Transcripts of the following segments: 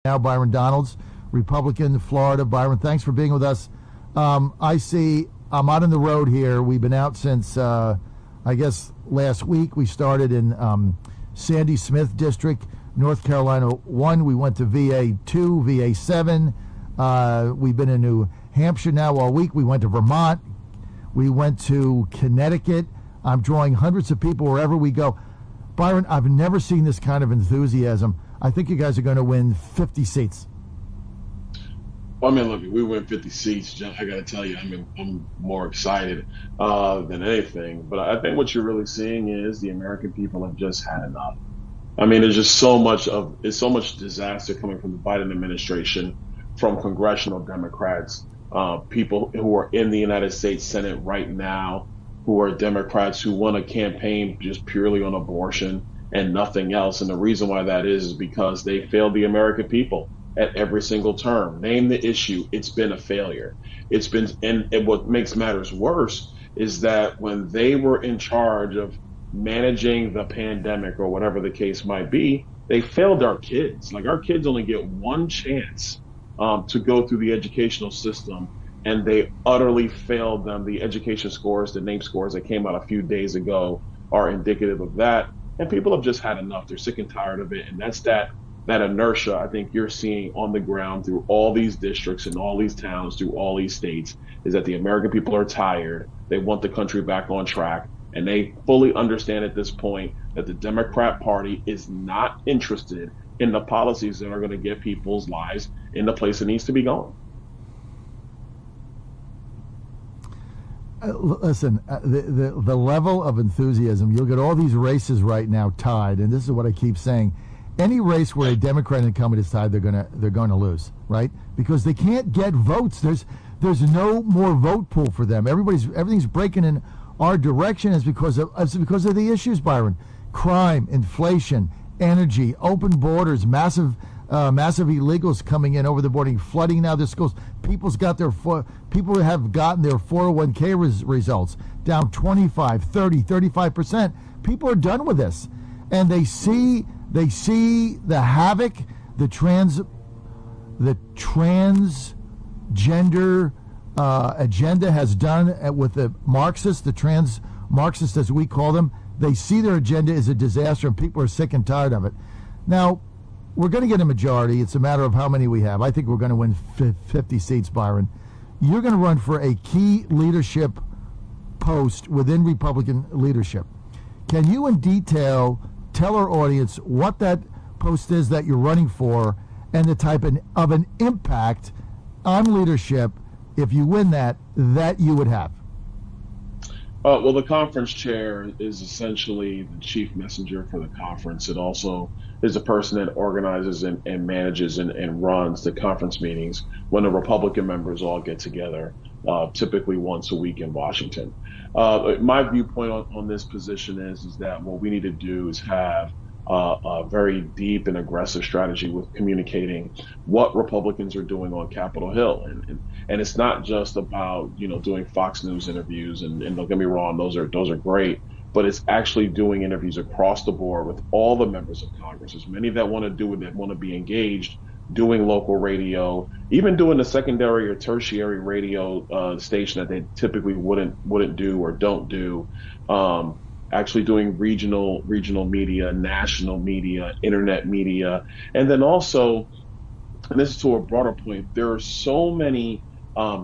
now, Byron Donalds, Republican, Florida. Byron, thanks for being with us. I'm out on the road here. We've been out since, I guess, last week. We started in Sandy Smith District, North Carolina 1. We went to VA 2, VA 7. We've been in New Hampshire now all week. We went to Vermont. We went to Connecticut. I'm drawing hundreds of people wherever we go. Byron, I've never seen this kind of enthusiasm. I think you guys are going to win 50 seats. Well, I mean, look, we win 50 seats, John. I got to tell you, I'm more excited than anything. But I think what you're really seeing is the American people have just had enough. I mean, there's just so much disaster coming from the Biden administration, from congressional Democrats, people who are in the United States Senate right now, who are Democrats who want to campaign just purely on abortion and nothing else. And the reason why that is because they failed the American people at every single term. Name the issue, it's been a failure. And what makes matters worse is that when they were in charge of managing the pandemic or whatever the case might be, they failed our kids. Like, our kids only get one chance to go through the educational system, and they utterly failed them. The education scores, the NAEP scores that came out a few days ago are indicative of that. And people have just had enough. They're sick and tired of it. And that's that inertia I think you're seeing on the ground through all these districts and all these towns, through all these states, is that the American people are tired. They want the country back on track. And they fully understand at this point that the Democrat Party is not interested in the policies that are going to get people's lives in the place it needs to be going. Listen, the level of enthusiasm, you'll get all these races right now tied, and this is what I keep saying. Any race where a Democrat incumbent is tied, they're going to lose, right? Because they can't get votes. There's no more vote pool for them. Everything's breaking in our direction is because of the issues, Byron. Crime, inflation, energy, open borders, massive illegals coming in over the border, flooding now the schools. People have gotten their 401k results down 25, 30, 35%. People are done with this, and they see the havoc the transgender agenda has done with the Marxists, the trans Marxists as we call them. They see their agenda is a disaster, and people are sick and tired of it. Now, we're going to get a majority. It's a matter of how many we have. I think we're going to win 50 seats, Byron. You're going to run for a key leadership post within Republican leadership. Can you in detail tell our audience what that post is that you're running for and the type of an impact on leadership, if you win that you would have? Well, the conference chair is essentially the chief messenger for the conference. It also is the person that organizes and manages and runs the conference meetings when the Republican members all get together, typically once a week in Washington. My viewpoint on this position is that what we need to do is have a very deep and aggressive strategy with communicating what Republicans are doing on Capitol Hill. And it's not just about, doing Fox News interviews, and don't get me wrong, those are great, but it's actually doing interviews across the board with all the members of Congress. There's many that want to do it, that want to be engaged, doing local radio, even doing the secondary or tertiary radio station that they typically wouldn't do or don't do. Actually doing regional media, national media, internet media. And then also, and this is to a broader point, there are so many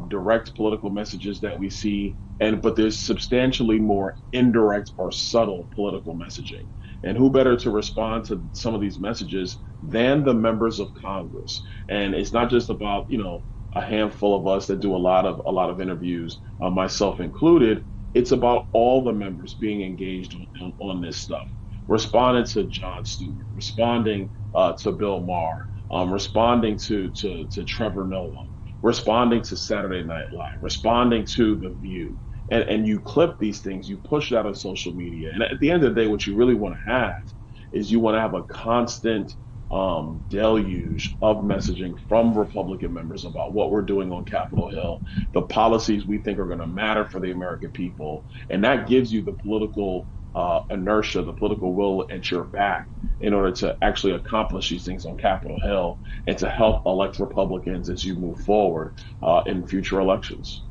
direct political messages that we see, but there's substantially more indirect or subtle political messaging. And who better to respond to some of these messages than the members of Congress? And it's not just about, a handful of us that do a lot of interviews, myself included. It's about all the members being engaged on this stuff, responding to Jon Stewart, responding to Bill Maher, responding to Trevor Noah, responding to Saturday Night Live, responding to The View. And you clip these things, you push it out on social media. And at the end of the day, what you really want to have is you want to have a constant deluge of messaging from Republican members about what we're doing on Capitol Hill, the policies we think are going to matter for the American people. And that gives you the political inertia, the political will at your back in order to actually accomplish these things on Capitol Hill and to help elect Republicans as you move forward in future elections.